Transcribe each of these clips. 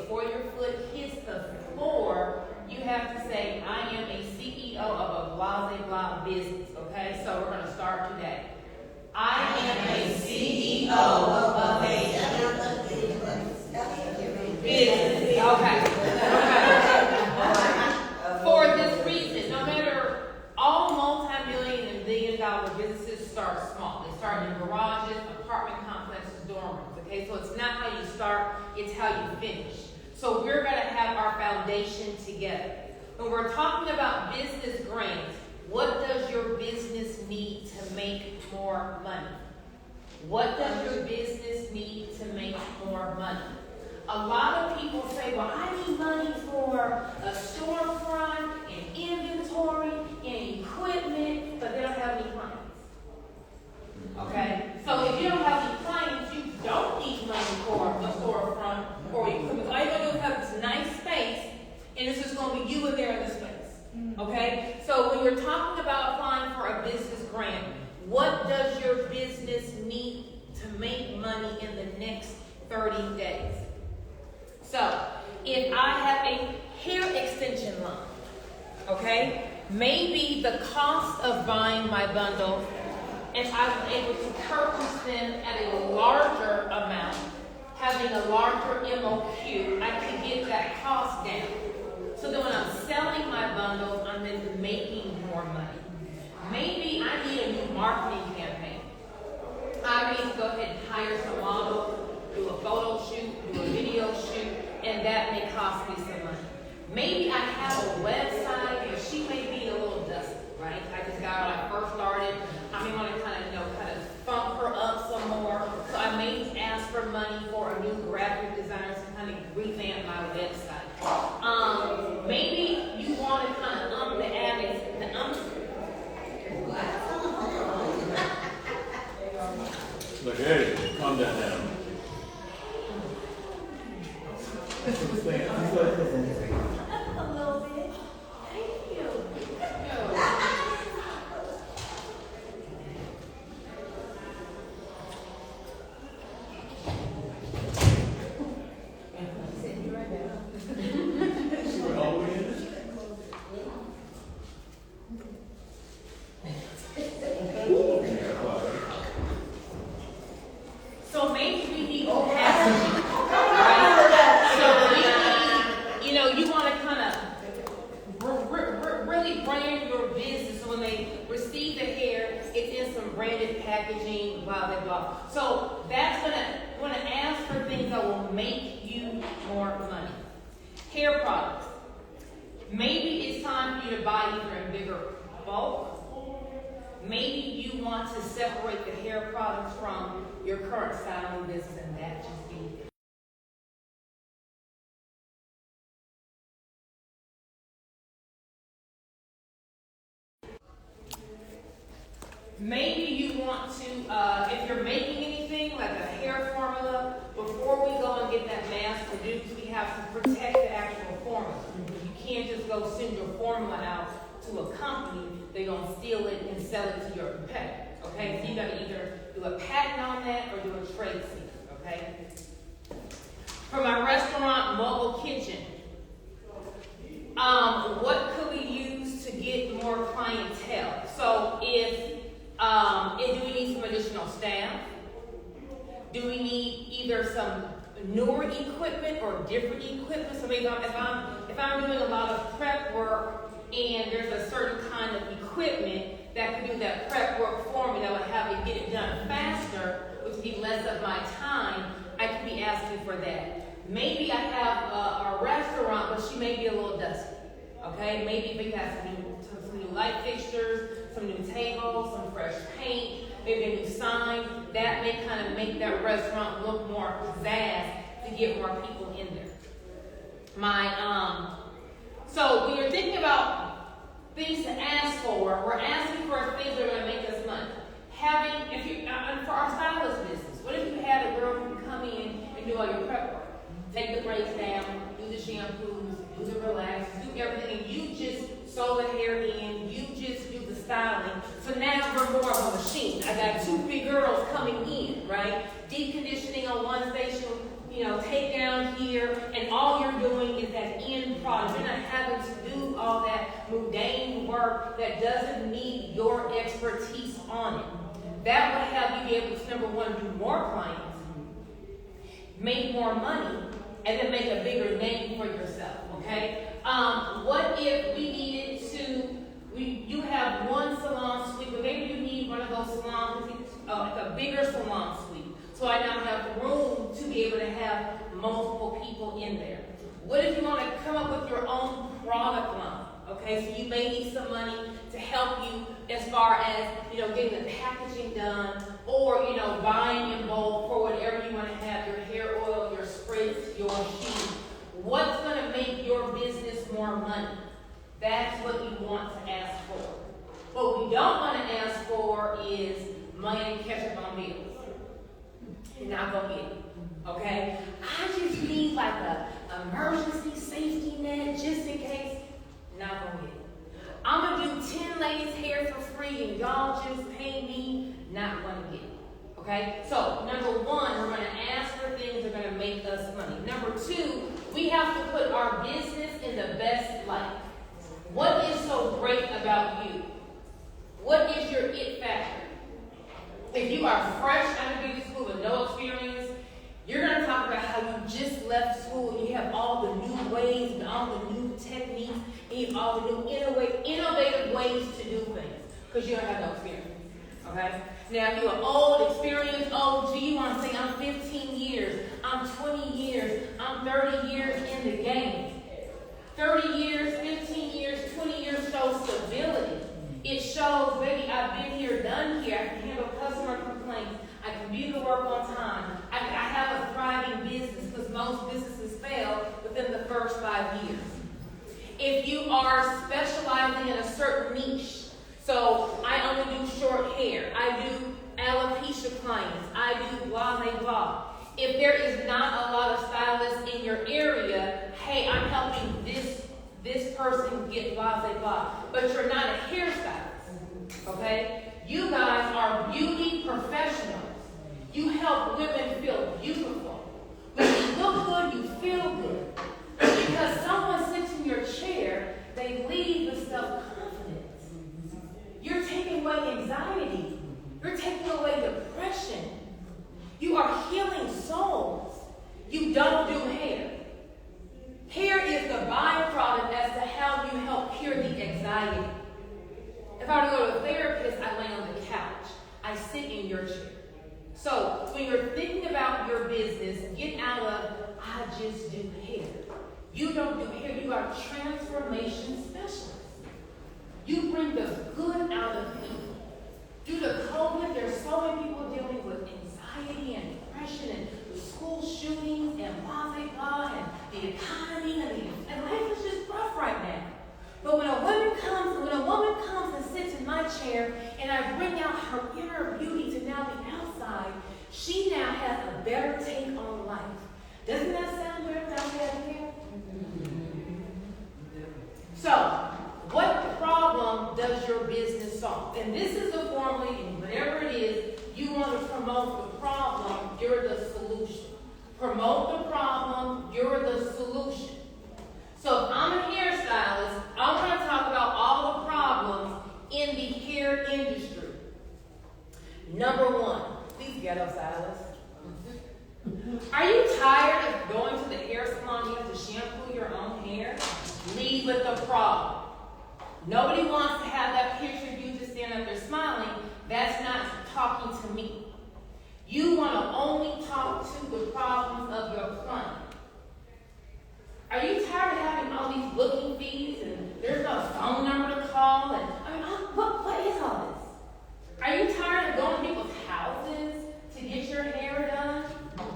before your foot hits the floor, you have to say, I am a CEO of a blah, blah business, okay? So we're going to start today. I am a CEO of a business. Okay. For this reason, no matter, all multi-million and billion-dollar businesses start small. They start in garages, apartment complexes, dorm rooms. Okay, so it's not how you start, it's how you finish. So we're going to have our foundation together. When we're talking about business grants, what does your business need to make more money? What does your business need to make more money? A lot of people say, well, I need money for a storefront and inventory and equipment, but they don't have any clients. Okay? So if you don't have any clients, you don't need money for a storefront or equipment. All you're going to do is have this nice space, and it's just going to be you in there in the space. Okay? So when you're talking about applying for a business grant, what does your business need to make money in the next 30 days? So, if I have a hair extension line, okay, maybe the cost of buying my bundle, and I was able to purchase them at a larger amount, having a larger MOQ, I could get that cost down. So that when I'm selling my bundles, I'm then making more money. Maybe I need a new marketing campaign. I need to go ahead and hire some models, do a photo shoot, do a video shoot, and that may cost me some money. Maybe I have a website, and she may be a little dusty, right? I just got her when I first started. I may want to kind of funk her up some more. So I may ask for money for a new graphic designer to kind of revamp my website. Maybe you want to kind of up the ante. Look, hey, calm down now. A little bit. Thank you. So maybe we need capacity, right? So we need, you want to kind of really brand your business. So when they receive the hair, it's in some branded packaging, blah, blah, blah. So that's going to ask for things that will make you more money. Hair products. Maybe it's time for you to buy either in bigger bulk. Maybe you want to separate the hair products from your current styling business, and that just be. Maybe you want to, if you're making anything like a hair formula, before we go and get that mass produced, we have to protect the actual formula. You can't just go send your formula out to a company, they're going to steal it and sell it to your competitors. Okay, so you got to either do a patent on that or do a trade secret. Okay. For my restaurant mobile kitchen, what could we use to get more clientele? So do we need some additional staff? Do we need either some newer equipment or different equipment? So maybe if I'm doing a lot of prep work and there's a certain kind of equipment that can do that prep work for me that would have it get it done faster, which would be less of my time, I could be asking for that. Maybe I have a restaurant, but she may be a little dusty. Okay, maybe we have some new light fixtures, some new tables, some fresh paint, maybe a new sign. That may kind of make that restaurant look more pizzazz to get more people in there. So when you're thinking about things to ask for, we're asking for things that are going to make us money. For our stylist business, what if you had a girl who could come in and do all your prep work? Take the braids down, do the shampoos, do the relax, do everything, and you just sew the hair in, you just do the styling. So now we're more of a machine. I got two big girls coming in, right? Deep conditioning on one station, take down here, and all your work that doesn't need your expertise on it. That would have you be able to, number one, do more clients, make more money, and then make a bigger name for yourself, okay? What if we needed to, you have one salon suite, but maybe you need one of those salons, like a bigger salon suite. So I now have room to be able to have multiple people in there. What if you want to come up with your own product line? Okay, so you may need some money to help you as far as, getting the packaging done, or, buying in bulk for whatever you want to have, your hair oil, your spritz, your shoes. What's going to make your business more money? That's what you want to ask for. What we don't want to ask for is money to catch up on bills. You're not going to get it. Okay? I just need like a emergency safety net just in case. Not going to get it. I'm going to do 10 ladies' hair for free and y'all just pay me. Not going to get it. Okay? So, number one, we're going to ask for things that are going to make us money. Number two, we have to put our business in the best light. What is so great about you? What is your it factor? If you are fresh out of beauty school with no experience, you're going to talk about how you just left school and you have all the new ways and all the new techniques and you have all the new innovative ways to do things because you don't have no experience. Okay? Now, if you're an old, experienced OG, you want to say, I'm 15 years, I'm 20 years, I'm 30 years in the game. 30 years, 15 years, 20 years shows stability. It shows, baby, I've been here, done here. I can handle customer complaints. I can do the work on time. I have a thriving business because most businesses fail within the first 5 years. If you are specializing in a certain niche, so I only do short hair, I do alopecia clients, I do blah, blah, blah. If there is not a lot of stylists in your area, hey, I'm helping this person get blah, blah, blah. But you're not a hairstylist, okay? You guys are beauty professionals. You help women feel beautiful. When you look good, you feel good. Because someone sits in your chair, they leave with self-confidence. You're taking away anxiety. You're taking away depression. You are healing souls. You don't do hair. Hair is the byproduct as to how you help cure the anxiety. If I were to go to a therapist, I lay on the couch. I sit in your chair. So when you're thinking about your business, get out of, I just do hair. You don't do hair. You are a transformation specialist. You bring the good out of people. Due to COVID, there's so many people dealing with anxiety and depression and the school shootings and blah, blah, blah, and the economy, and life is just rough right now. But when a woman comes and sits in my chair and I bring out her inner beauty to now the outside, she now has a better take on life. Doesn't that sound weird out here? So, what problem does your business solve? And this is the formula, and whatever it is, you want to promote the problem, you're the solution. Promote the problem, you're the solution. So if I'm a hairstylist, I want to talk about all the problems in the hair industry. Number one, please ghetto stylists. Are you tired of going to the hair salon? You have to shampoo your own hair? Lead with the problem. Nobody wants to have that picture of you just standing up there smiling. That's not talking to me. You want to only talk to the problems of your client. Are you tired of having all these booking fees and there's no phone number to call? And what is all this? Are you tired of going to people's houses to get your hair done?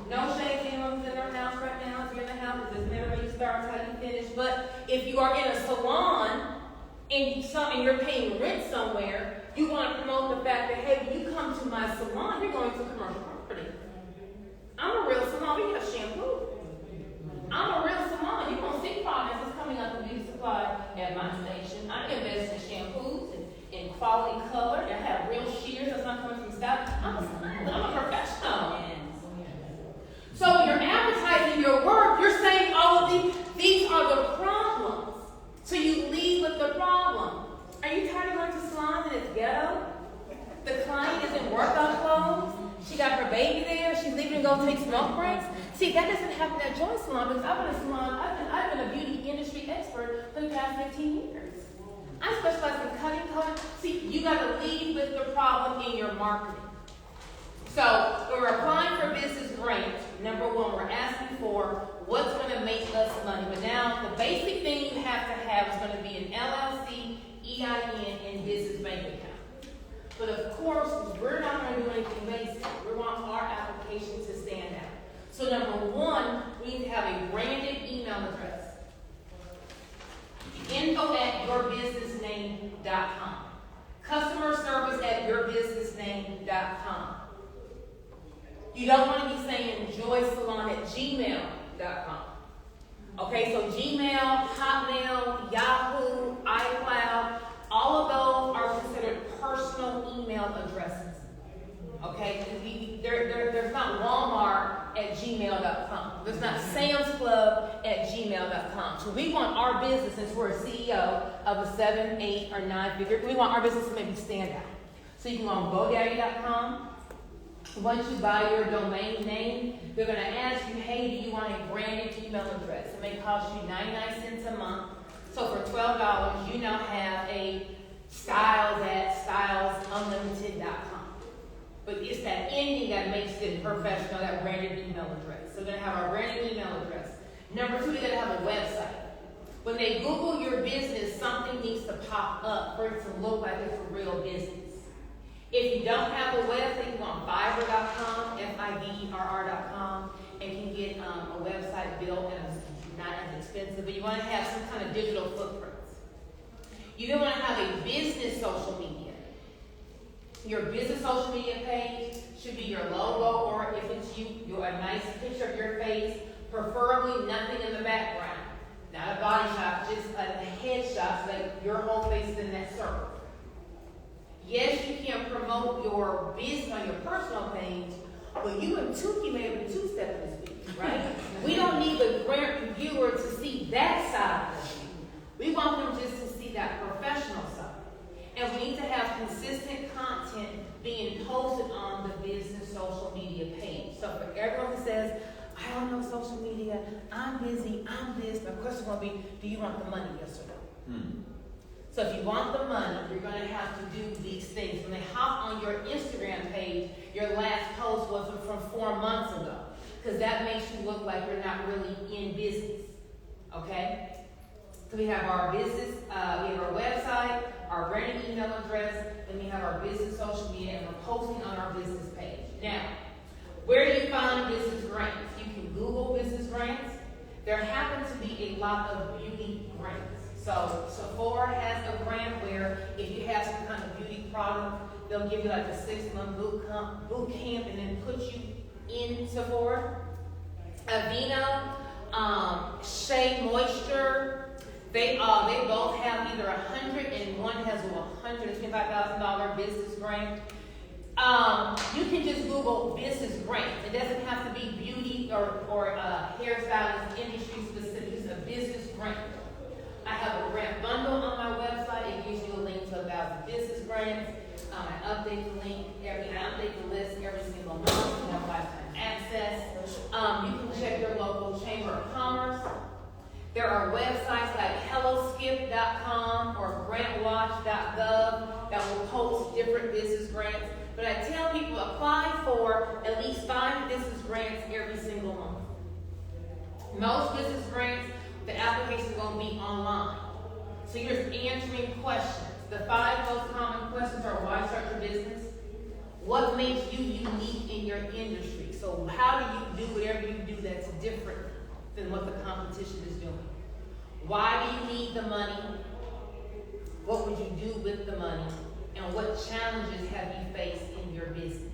No shade to anyone who's in their house right now. If you're in the house, it doesn't matter where you start, how you finish. But if you are in a salon and you're paying rent somewhere, you want to promote the fact that, hey, when you come to my salon, you're going to commercial property. I'm a real salon. We have shampoo. I'm a real salon. You're going to see products that's coming up in beauty supply at my station. I invest in shampoos and in quality color. I have real shears that's not coming from South. I'm a professional. So when you're advertising your work, you're saying all of these are the problems. So you lead with the problem. Are you tired doesn't happen at Joy Salon because I've been a beauty industry expert for the past 15 years. I specialize in cutting color. See, you got to lead with the problem in your marketing. So when we're applying for business grants, number one, we're asking for what's going to make us money. But now the basic thing you have to have is going to be an LLC, EIN, and business bank account. But of course, we're not going to do anything basic. We want our application to stand out. So number one, we need to have a branded email address. info@yourbusinessname.com. Customer service at yourbusinessname.com. You don't want to be saying joysalon@gmail.com. Okay, so Gmail, Hotmail, Yahoo, iCloud, all of those are considered personal email addresses. Okay, there's not Walmart@gmail.com. There's not Sam's Club@gmail.com. So we want our business, since we're a CEO of a 7, 8, or 9 figure, we want our business to maybe stand out. So you can go on GoDaddy.com. Once you buy your domain name, they're going to ask you, hey, do you want a branded email address? It may cost you 99 cents a month. So for $12, you now have a stylesunlimited.com. But it's that ending that makes it professional, that branded email address. So we're going to have our branded email address. Number two, we're going to have a website. When they Google your business, something needs to pop up for it to look like it's a real business. If you don't have a website, you go on Fiverr.com, Fiverr.com, and can get a website built, and it's not as expensive, but you want to have some kind of digital footprints. You then want to have a business social media. Your business social media page should be your logo, or if it's you, a nice picture of your face, preferably nothing in the background. Not a body shot, just a headshot so that your whole face is in that circle. Yes, you can promote your business on your personal page, but you and Tukey may have been two-stepping this week, right? We don't need the grant reviewer to see that side of it. We want them just to see that professional side. And we need to have consistent content being posted on the business social media page. So for everyone who says, I don't know social media, I'm busy, I'm this, my question will be, do you want the money, yes or no? So if you want the money, you're going to have to do these things. When they hop on your Instagram page, your last post wasn't from 4 months ago, because that makes you look like you're not really in business. Okay? So we have our business, we have our website, our branded email address, and we have our business social media, and we're posting on our business page. Now, where do you find business grants? You can Google business grants. There happen to be a lot of beauty grants. So Sephora has a grant where if you have some kind of beauty product, they'll give you like a 6-month boot camp and then put you in Sephora. Aveeno, Shea Moisture, they both have either 100 and one has a $125,000 business grant. You can just Google business grants. It doesn't have to be beauty or hairstylist industry specific. It's a business grant. I have a grant bundle on my website. It gives you a link to about the business grants. I update the link I update the list every single month. You have lifetime access. You can check your local chamber of commerce. There are websites like HelloSkip.com or GrantWatch.gov that will post different business grants. But I tell people apply for at least 5 business grants every single month. Most business grants, the application is going to be online. So you're just answering questions. The 5 most common questions are why start your business? What makes you unique in your industry? So how do you do whatever you do that's different than what the competition is doing? Why do you need the money? What would you do with the money? And what challenges have you faced in your business?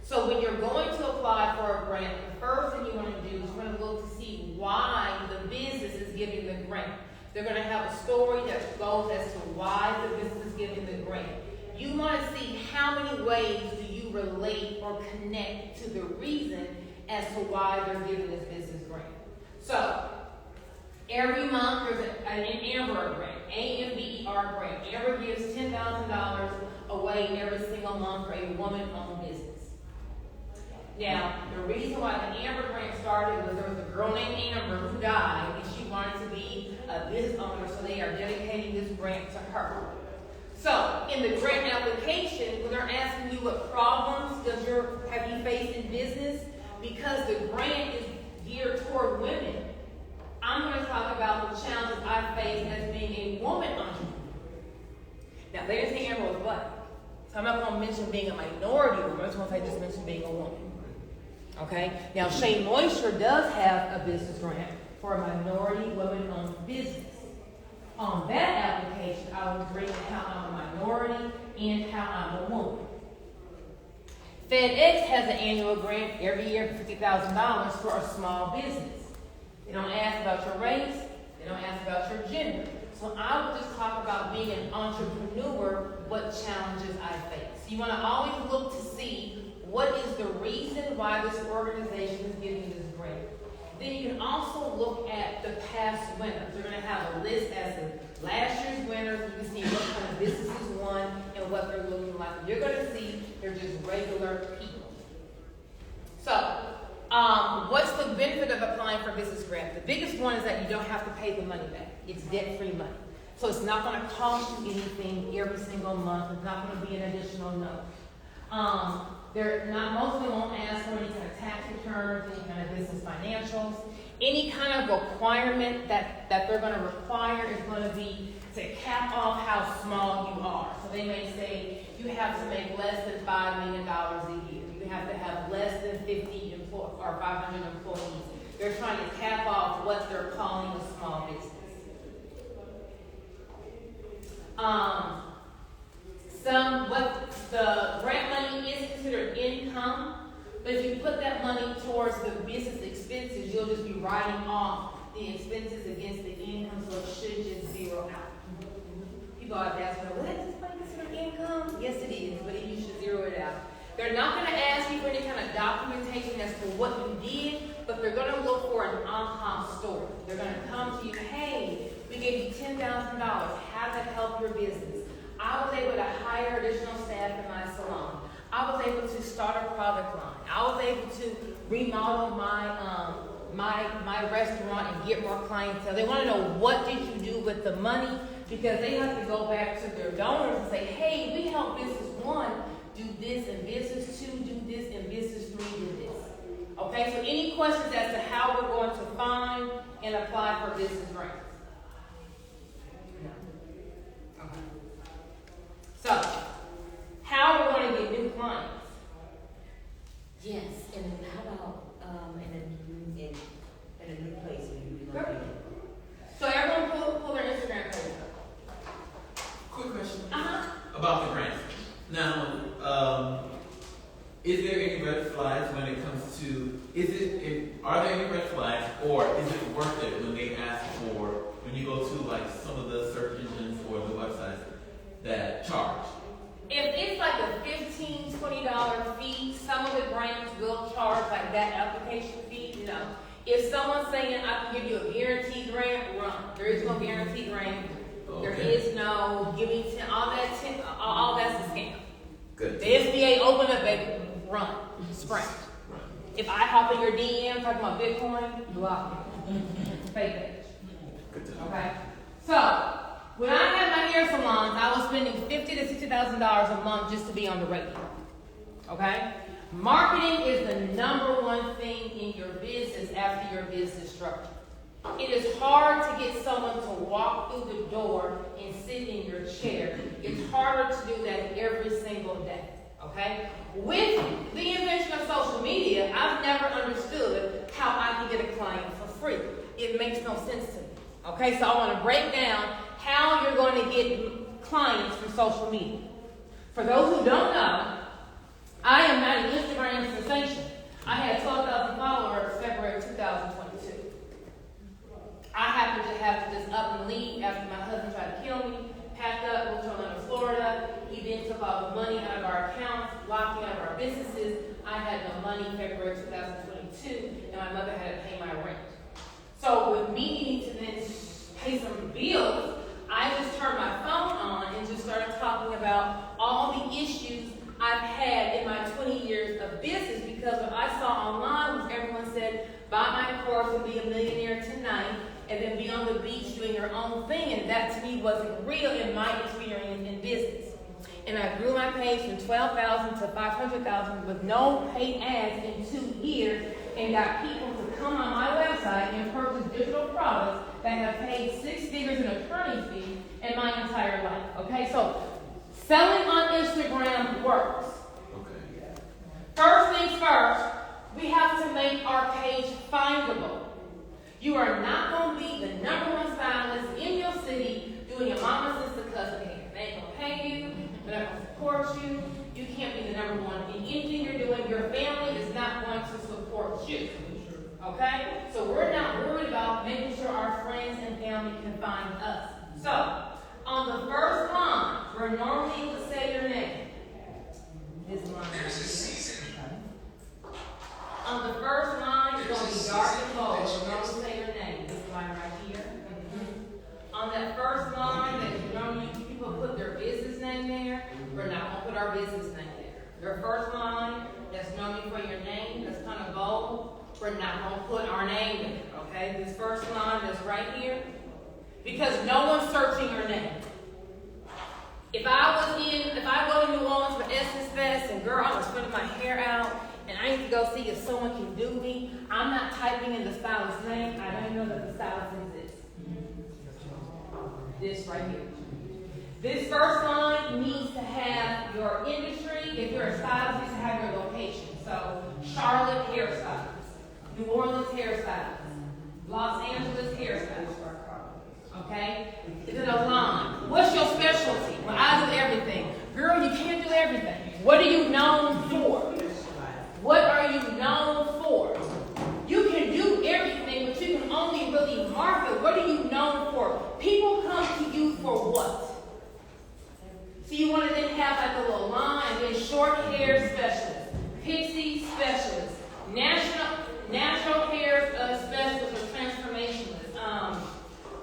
So when you're going to apply for a grant, the first thing you want to do is you want to look to see why the business is giving the grant. They're going to have a story that goes as to why the business is giving the grant. You want to see how many ways do you relate or connect to the reason as to why they're giving this business grant. So every month there's an Amber grant, AMBER grant. Amber gives $10,000 away every single month for a woman-owned business. Now, the reason why the Amber grant started was there was a girl named Amber who died, and she wanted to be a business owner, so they are dedicating this grant to her. So, in the grant application, when they're asking you what problems have you faced in business, because the grant is geared toward women, I'm going to talk about the challenges I faced as being a woman entrepreneur. Now, they didn't say Amber was black, so I'm not going to mention being a minority woman. I'm just going to just mention being a woman. Okay? Now, Shea Moisture does have a business grant for a minority women-owned business. On that application, I will bring how I'm a minority and how I'm a woman. FedEx has an annual grant every year for $50,000 for a small business. They don't ask about your race. They don't ask about your gender. So I will just talk about being an entrepreneur, what challenges I face. You want to always look to see what is the reason why this organization is giving this grant. Then you can also look at the past winners. They're going to have a list as of last year's winners. You can see what kind of businesses won and what they're looking like. You're going to see they're just regular people. So, what's the benefit of applying for a business grant? The biggest one is that you don't have to pay the money back. It's debt-free money. So it's not going to cost you anything every single month. It's not going to be an additional note. Most of them won't ask for any kind of tax returns, any kind of business financials. Any kind of requirement that they're going to require is going to be to cap off how small you are. So they may say you have to make less than $5 million a year. You have to have less than 50 or 500 employees. They're trying to cap off what they're calling a small business. What the grant money is considered income, but if you put that money towards the business expenses, you'll just be writing off the expenses against the income, so it should just zero out. People always ask me, well, is this money considered income? Yes, it is, but you should zero it out. They're not going to ask you for any kind of documentation as to what you did, but they're going to look for an aha story. They're going to come to you, hey, we gave you $10,000. How did that help your business? I was able to hire additional staff in my salon. I was able to start a product line. I was able to remodel my restaurant and get more clientele. They want to know, what did you do with the money? Because they have to go back to their donors and say, hey, we helped business 1 do this, and business 2 do this, and business 3 do this. Okay, so any questions as to how we're going to find and apply for business grants? So, how are we going to get new clients? Yes, and how about in a new place where you be located? So everyone pull their Instagram page up. Quick question about the grant. Now, is there any red flags when it comes to, are there any red flags, or is it worth it when they ask for, when you go to like some of the search engines or the websites that charge? If it's like a $15, $20 fee, some of the grants will charge like that application fee. No. If someone's saying I can give you a guaranteed grant, run. There is no guaranteed grant. Okay. There is no give me 10, all that's a scam. Good. The SBA open up, baby, run, sprint. Right. If I hop in your DM talking about Bitcoin, block it. Fake page. Good to know. Okay. So when I had my hair salons, I was spending $50,000 to $60,000 a month just to be on the radio. Okay? Marketing is the #1 thing in your business after your business structure. It is hard to get someone to walk through the door and sit in your chair. It's harder to do that every single day. Okay? With the invention of social media, I've never understood how I can get a client for free. It makes no sense to me. Okay? So I want to break down how you're going to get clients from social media. For those who don't know, I am not an Instagram sensation. I had 12,000 followers February 2022. I happened to have to just up and leave after my husband tried to kill me, packed up, moved to Orlando, Florida. He then took all the money out of our accounts, locked me out of our businesses. I had no money February 2022, and my mother had to pay my rent. So with me needing to then pay some bills, I just turned my phone on and just started talking about all the issues I've had in my 20 years of business, because when I course, and be a millionaire tonight, and then be on the beach doing your own thing, and that to me wasn't real in my experience in business. And I grew my page from 12,000 to 500,000 with no paid ads in 2 years, and got people to come on my website and purchase digital products that have paid 6 figures in attorney fee in my entire life. Okay, so selling on Instagram works. Okay. First things first, we have to make our page findable. You are not going to be the #1 stylist in your city doing your mama, sister, cousin hair. They ain't going to pay you. They're not going to support you. You can't be the #1 in anything you're doing. Your family is not going to support you. Okay? So we're not worried about making sure our friends and family can find us. So, on the first line, where normally you would say your name, this line right here. On the first line, it's going to be dark and bold. You normally say your name. This line right here. On that first line that you normally people put their business name there, we're not going to put our business name there. Your first line, that's normally for your name, that's kind of bold, we're not going to put our name there, okay? This first line that's right here, because no one's searching your name. If I go to New Orleans for Essence Fest, and girl, I was putting my hair out, and I need to go see if someone can do me, I'm not typing in the stylist's name. I don't know that the stylist exists. This right here. This first line needs to have your industry. If you're a stylist, it needs to have your location. So, Charlotte hairstylist, New Orleans hairstylist, Los Angeles hairstylist. Okay? Is it a line? What's your specialty? Well, I do everything. Girl, you can't do everything. What are you known for? What are you known for? You can do everything, but you can only really market. What are you known for? People come to you for what? So you want to then have like a little line, then short hair specialist, pixie specialist, natural hair specialist or transformationalist,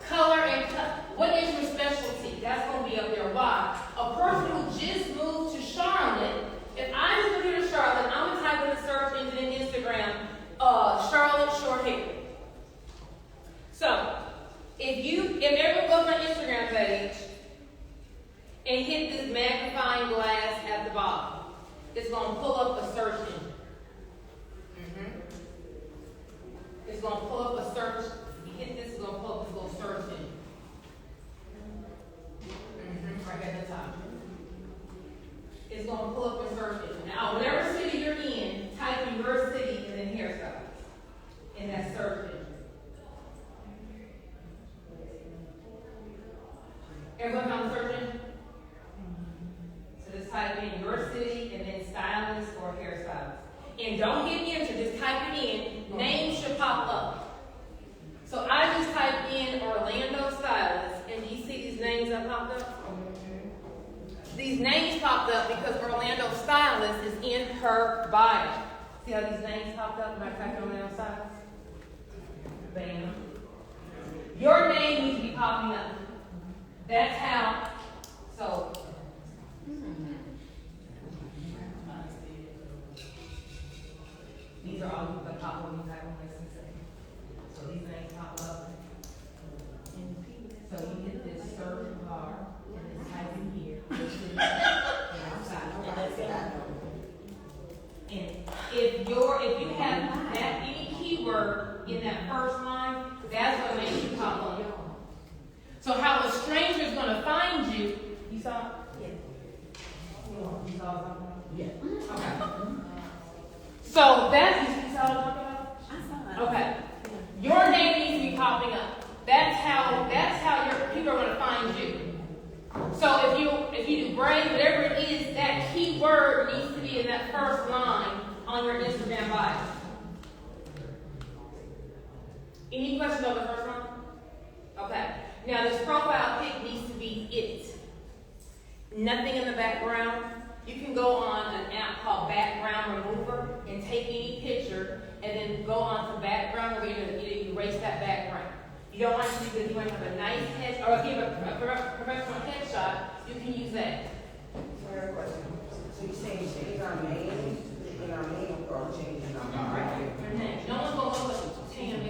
color and cut. What is your specialty? That's going to be up there. Why? A person who just moved to Charlotte, if I just moved here to Charlotte, I'm going to type in the search engine in Instagram, Charlotte short hair. So, if everyone goes on Instagram page and hit this magnifying glass at the bottom, it's going to pull up a search engine. It's going to pull up a search. If you hit this, it's going to pull up this little search engine. Right at the top. It's going to pull up a search engine. Now, whatever city you're in, type in your city and then hairstyle in that search engine. Everyone found the search engine? So just type in your city and then stylist or hairstylist. And don't hit enter, just type it in. Names should pop up. So I just typed in Orlando stylist, and do you see these names that popped up? These names popped up because Orlando stylist is in her bio. See how these names popped up when I typed Orlando stylist? Bam. Your name needs to be popping up. That's how. So. These are all the pop up things I don't listen to. So these names pop up. So you hit this search bar and then type in here. And if you have that any keyword in that first line, that's what makes you pop up. So how a stranger is going to find you, you saw it? Yeah. You saw it? Yeah. Okay. So that's, you saw what I'm talking about? I saw it. Okay. Your name needs to be popping up. That's how your people are going to find you. So if you do braid, whatever it is, that keyword needs to be in that first line on your Instagram bio. Any questions on the first line? Okay. Now this profile pic needs to be it. Nothing in the background. You can go on an app called Background Remover and take any picture and then go on to background where you erase that background. You don't want to use it, you want to have a nice head, or if you have a professional headshot, you can use that. So you're saying change our name or change our Right. Your name. No one's going to look at Tam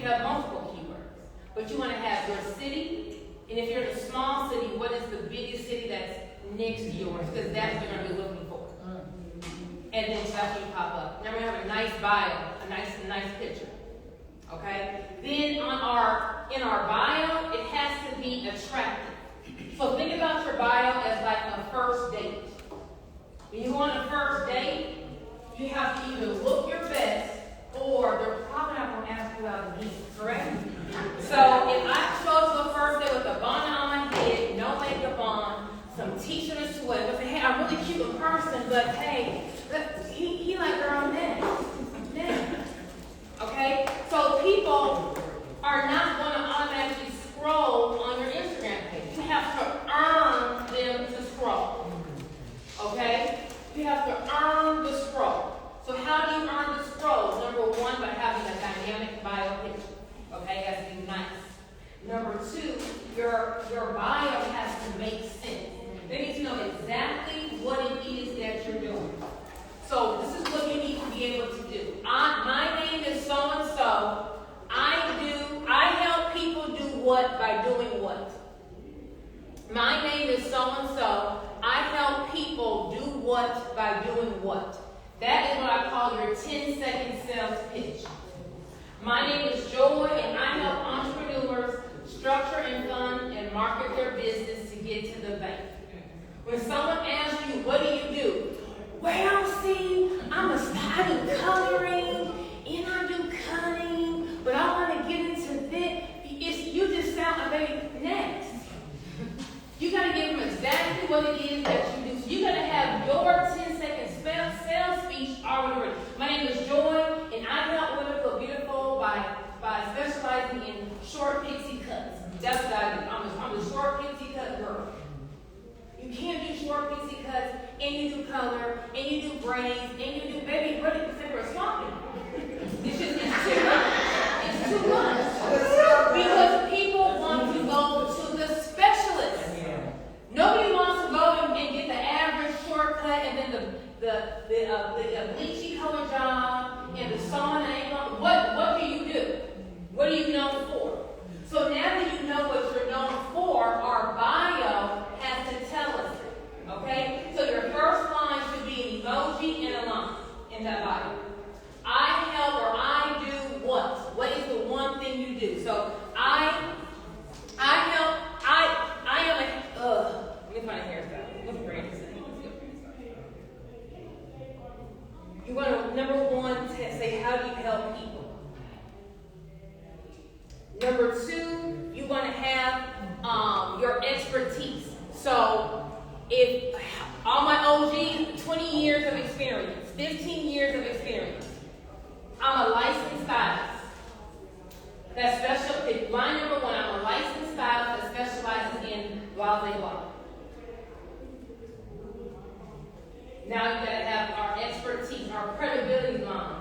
have multiple keywords. But you want to have your city, and if you're in a small city, what is the biggest city that's next to yours? Because that's what you're going to be looking for. And then that's when you pop up. Then we have a nice bio, a nice picture. Okay? Then in our bio, it has to be attractive. So think about your bio as like a first date. When you go on a first date, you have to either look your best or they're probably not going to ask you out again, correct? So if I show up to a first date with a bonnet on my head, no makeup on, some t-shirt or sweat, but say, hey, I'm really cute in person, but hey, he like girl next. Okay? So people are not going to automatically scroll on your Instagram page. You have to earn them to scroll. Okay? You have to earn the scroll. So how do you earn the scroll? Number one, by having a dynamic bio picture. Okay? It has to be nice. Number two, your bio has to make sense. They need to know exactly what it is that you're doing. So this is what you need to be able to do. My name is so-and-so. I help people do what by doing what? My name is so-and-so. I help people do what by doing what? That is what I call your 10-second sales pitch. My name is Joy, and I help entrepreneurs structure and fund and market their business to get to the bank. When someone asks you, what do? Well, see, I do coloring, and I do cutting, but I want to get into this. You just sound like next. You got to give them exactly what it is that you do. So you got to have your 10-second sales speech already ready. My name is Joy, and I help women look beautiful by specializing in short pixie cuts. That's what I do. I'm a short pixie cut girl. You can't do short pixie cuts, and you do color, and you do braids, and you do baby. What do you say for a swap? It's too much. It's too much. Because people want to go to the specialist. Nobody wants to go and get the average shortcut and then the bleachy color job and the sauna ain't going. What do you do? What are you known for? So now that you know what you're known for, our bio has to tell us it. Okay? So your first line should be an emoji and a line in that bio. I help or I do what? What is the one thing you do? So I help, I am a, let me find a hairstyle. What's Brandon saying? You want to, number one, say, how do you help people? Number two, you want to have your expertise. So if all my OGs, 20 years of experience, 15 years of experience, I'm a licensed stylist. That's special. Line number one, I'm a licensed stylist that specializes in blah, blah, blah. Now you gotta have our expertise, our credibility line.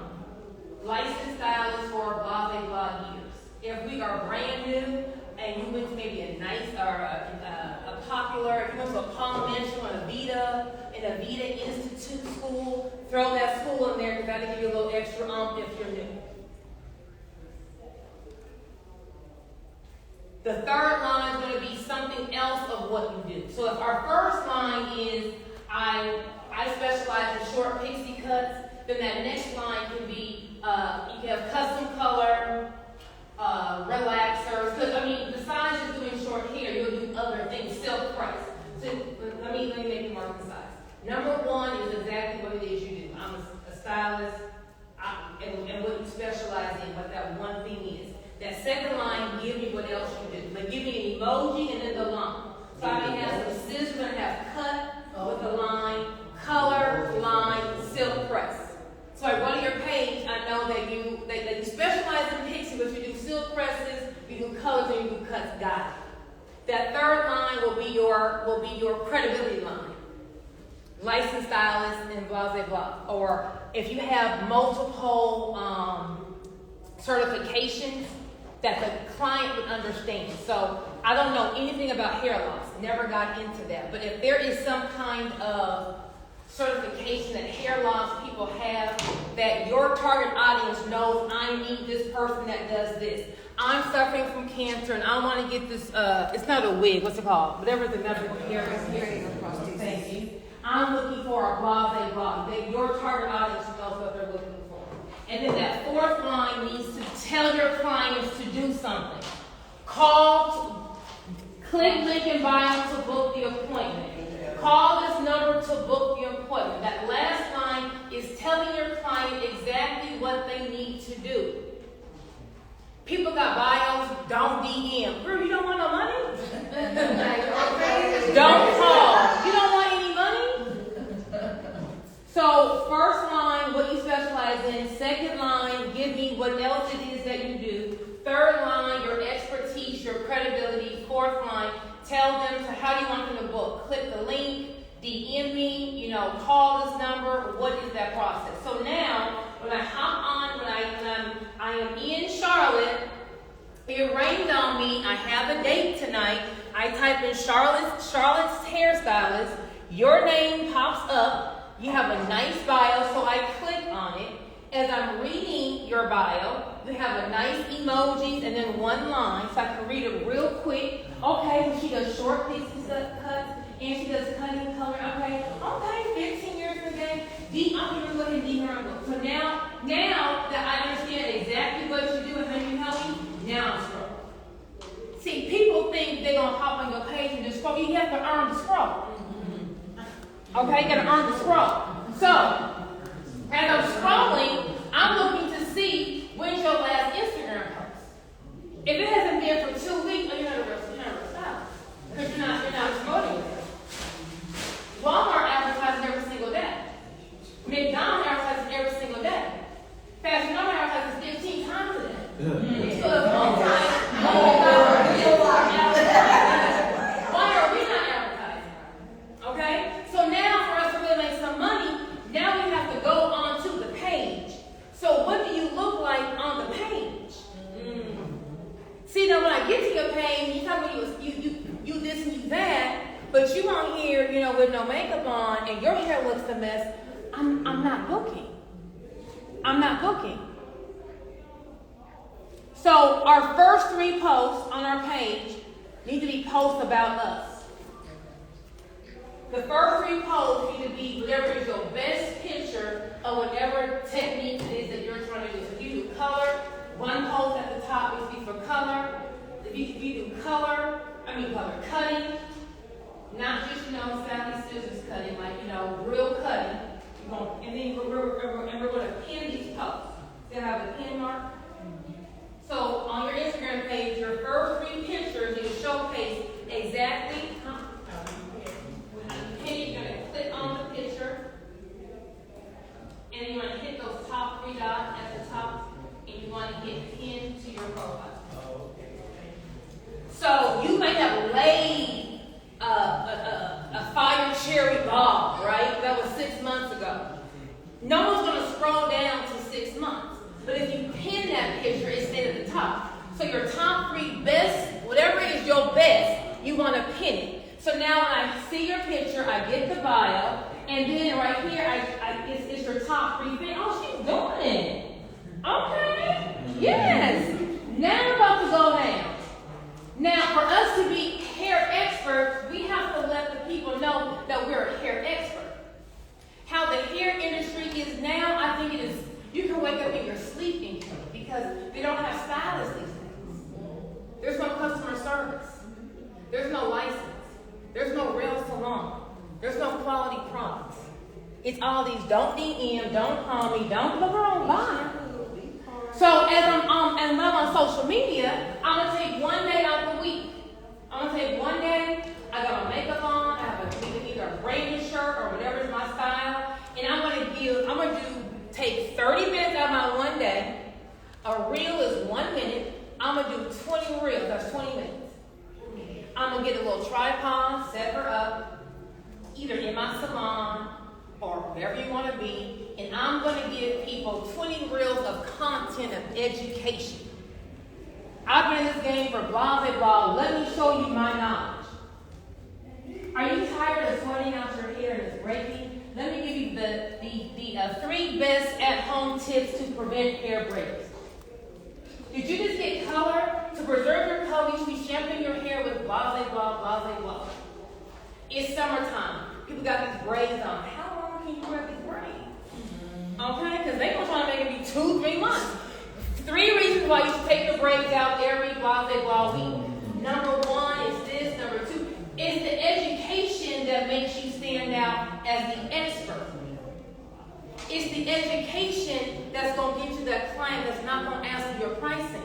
Licensed stylist for blah, blah, blah years. If we are brand new and you went to maybe a nice or a popular, if you went to a Palm Mention or a Vita Institute school, throw that school in there because that'll give you a little extra if you're new. The third line is going to be something else of what you do. So if our first line is I specialize in short pixie cuts, then that next line can be you can have custom color, relaxers. Because I mean, besides just doing short hair, you'll do other things, silk press. So let me make it more concise. Number one is exactly what it is you do. I'm a stylist, and what you specialize in, what that one thing is. That second line, give me what else you do. But give me an emoji and then the line. So I may have some scissors and have cut with a line, color, line, silk press. So I go to your page, I know that you specialize in pixie, but you do silk presses, you do colors, and you do cuts. Got it. That third line will be your credibility line. Licensed stylist and blah blah blah. Or if you have multiple certifications that the client would understand. So I don't know anything about hair loss, never got into that. But if there is some kind of certification that hair loss people have, that your target audience knows I need this person that does this. I'm suffering from cancer and I want to get this, it's not a wig, what's it called? Whatever the medical hearing prosthesis. Thank you. I'm looking for a blah, blah, that your target audience knows what they're looking for. And then that fourth line needs to tell your clients to do something. Click link in bio to book the appointment. Call this number to book the appointment. That last line is telling your client exactly what they need to do. People got bios, don't DM. Girl, you don't want no money? Don't call. You don't want any money? So, first line, what you specialize in. Second line, give me what else it is that you do. Third line, your expertise, your credibility. Fourth line, tell them how do you want them to book. Click the link, DM me, call this number. What is that process? So now, when I hop on, when I am in Charlotte, it rained on me. I have a date tonight. I type in Charlotte's hairstylist. Your name pops up. You have a nice bio, so I click on it. As I'm reading your bio, you have a nice emojis and then one line, so I can read it real quick. Okay, well, she does short pieces cuts, and she does cutting color. Okay, 15 years in the game. I'm going to look at deeper on book. So now that I understand exactly what you do and how you help me, now I'm scrolling. See, people think they're going to hop on your page and just scroll. You have to earn the scroll. Okay, you got to earn the scroll. So, as I'm scrolling, I'm looking to see when's your last Instagram post. If it hasn't been for 2 weeks, you're not a real stylist. Because you're not promoting it. Walmart advertises every single day. McDonald's advertises every single day. Fashion Nova advertises 15 times a day. So if why are we not advertising? Okay? So now for us to really make some money, now we have to go onto the page. So what do you look like on the page? See, now when I get to your page, you talk about you this and you that, but you on here, with no makeup on, and your hair looks a mess. I'm not booking. I'm not booking. So our first 3 posts on our page need to be posts about us. The first 3 posts need to be whatever is your best picture of whatever technique it is that you're trying to do. So if you do color, one post at the top needs to be for color. If you do color cutting, not just, Sally Scissors cutting, real cutting. And then we're going to pin these posts. They have a pin mark. So on your Instagram page, your first 3 pictures need to showcase exactly. You're going to click on the picture, and you want to hit those top 3 dots at the top, and you want to hit pin to your profile. So you might have laid a fire cherry ball, right? That was 6 months ago. No one's going to scroll down to 6 months. But if you pin that picture, it stays at the top. So your top 3 best, whatever is your best, you want to pin it. So now when I see your picture, I get the bio, and then right here, it's your top 3 pin. Oh, she's doing it. Okay. Yes. Now I'm about to go down. Now, for us to be hair experts, we have to let the people know that we're a hair expert. How the hair industry is now, I think it is, you can wake up in your sleep and cook because they don't have stylists these days. There's no customer service. There's no license. There's no real salon. There's no quality products. It's all these don't DM, don't call me, don't look around, bye. So as I'm on social media, I'm going to take one day out the week. I'm going to take one day, I got my makeup on, I have either a braided shirt or whatever is my style, and I'm going to take 30 minutes out of my one day. A reel is 1 minute. I'm going to do 20 reels, that's 20 minutes. I'm going to get a little tripod, set her up, either in my salon or wherever you want to be, and I'm going to give people 20 reels of content of education. I've been in this game for blah, blah, blah. Let me show you my knowledge. Are you tired of sweating out your hair and it's breaking? Let me give you the the 3 best at-home tips to prevent hair breaks. Did you just get color? To preserve your color, you should be shampooing your hair with blah, blah, blah, blah. It's summertime. People got these braids on. How long can you wear these braids? Okay? Because they're going to try to make it be 2-3 months. 3 reasons why you should take your braids out every blah, blah week. Number 1 is this. Number 2 is the education that makes you stand out as the expert. It's the education that's going to get you that client that's not going to ask you your pricing.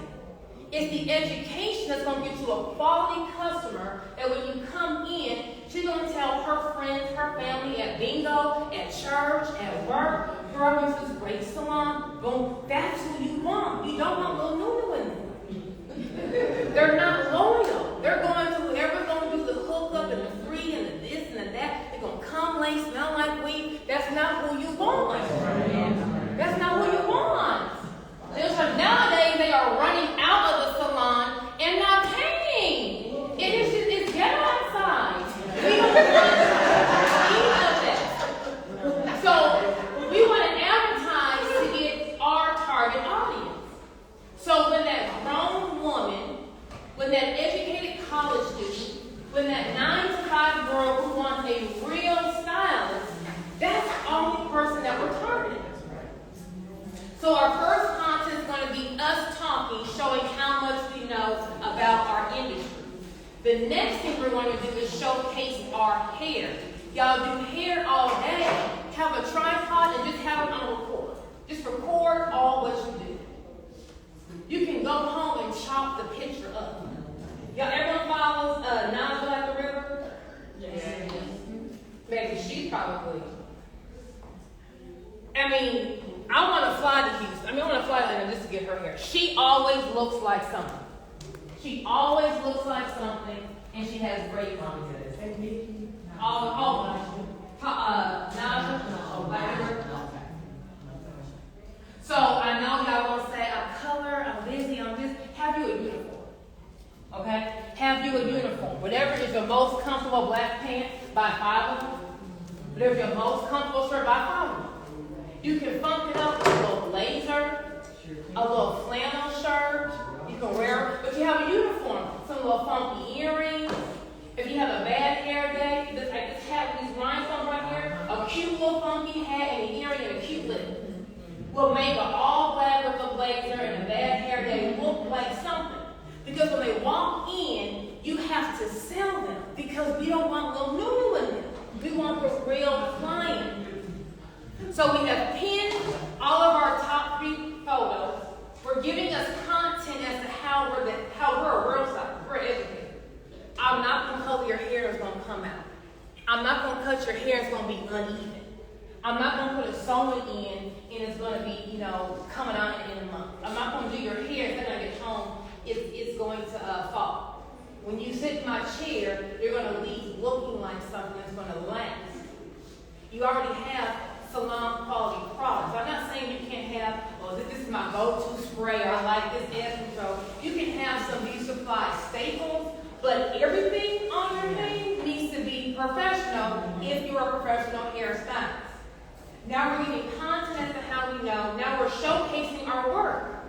It's the education that's going to get you a quality customer that when you come in, she's going to tell her friends, her family at bingo, at church, at work, girl, this is a great salon. Boom. That's who you want. You don't want little Nunu in there. They're not loyal. They're going to whoever's going to do the hookup and the free and the this and the that. They're going to come late, smell like weed. That's not who you want. That's not who you want. Nowadays, they are running out of the salon and not paying. It's ghetto outside. We don't want any of that. So we want to advertise to get our target audience. So when that grown woman, when that educated college student, when that 9-to-5 girl who wants a real stylist, that's the only person that we're targeting. So our first content is going to be us talking, showing how much we know about our industry. The next thing we're going to do is showcase our hair. Y'all do hair all day. Have a tripod and just have it on record. Just record all what you do. You can go home and chop the picture up. Y'all, everyone follows Naja at the River? Yes. Maybe she's probably. I want to fly to Houston. I want to fly to Atlanta just to get her hair. She always looks like something. She always looks like something, and she has great lines. Naja. So I know y'all want to say, I'm color, I'm busy, I'm this. Have you a uniform. Okay? Have you a uniform. Whatever is your most comfortable black pant, buy 5 of them. Whatever your most comfortable shirt, buy 5 of them. You can funk it up with a little blazer, a little flannel shirt. You can wear, but you have a uniform. Some little funky earrings. If you have a bad hair day, this hat with these rhinestones right here, a cute little funky hat and an earring and a cute lip. Will make an all black with a blazer and a bad hair day look like something. Because when they walk in, you have to sell them. Because we don't want little Nunu in them. We want the real client. So we have pinned all of our top 3 photos. We're giving us content as to how we're a real site. We're educated. I'm not going to color your hair, it's going to come out. I'm not going to cut your hair, it's going to be uneven. I'm not going to put a sewing in and it's going to be, coming out in a month. I'm not going to do your hair, if they're going to get home, it's going to fall. When you sit in my chair, you're going to leave looking like something that's going to last. You already have salon quality products. I'm not saying you can't have, this is my go-to spray, or I like this air control. You can have some beauty supply staples, but everything on your thing needs to be professional if you're a professional hairstylist. Now we're giving content as to how we know. Now we're showcasing our work.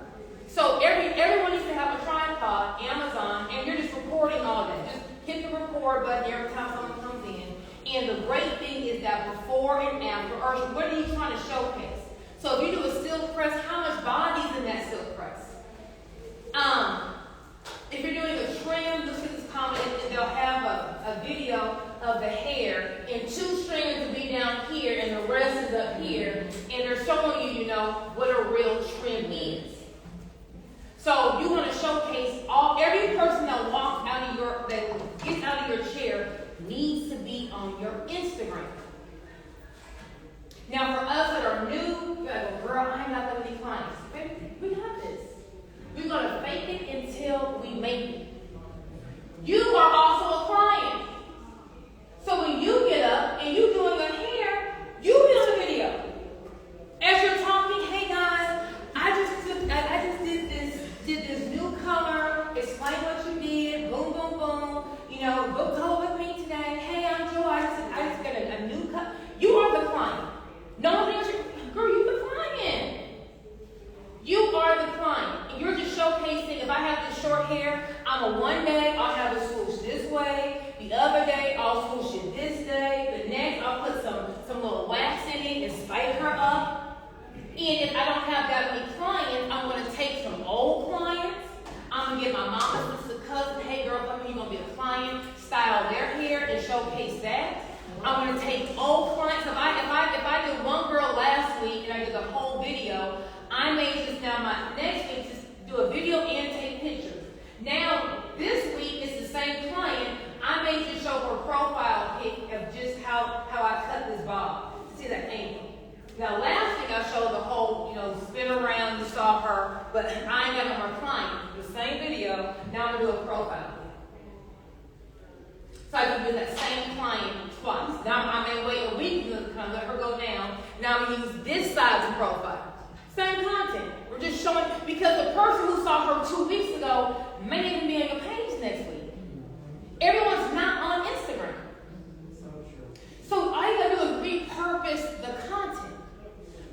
So everyone needs to have a tripod, Amazon, and you're just recording all that. Just hit the record button every time someone comes in. And the great thing is that before and after, or what are you trying to showcase? So if you do a silk press, how much body's in that silk press? If you're doing a trim, you'll see this comment, and they'll have a video of the hair, and 2 strands will be down here, and the rest is up here, and they're showing you, what a real trim is. So you want to showcase every person that walks that gets out of your chair needs to be on your Instagram. Now for us that are new, you're like, girl, I'm not going to be clients. We got this. We're going to fake it until we make it. You are also a client. So when you get up and you're doing your hair, you be on the video. As you're talking, hey guys, if I don't have that many clients, I'm gonna take some old clients. I'm gonna get my mama, sister, cousin, hey girl, come here, you're gonna be a client, style their hair and showcase that. I'm gonna take old clients. If I did one girl last week and I did the whole video, I may just now my next week just do a video and take pictures. Now this week it's the same client. I may just show her profile pic of just how I cut this bob. See that angle. Now last week I showed the whole, spin around, you saw her, but I ain't got her client. The same video, now I'm gonna do a profile. So I can do that same client twice. Now I may wait a week to kind of let her go down. Now I'm gonna use this size of profile. Same content. We're just showing, because the person who saw her 2 weeks ago may even be on your page next week. Everyone's not on Instagram. So I gotta really repurpose the content.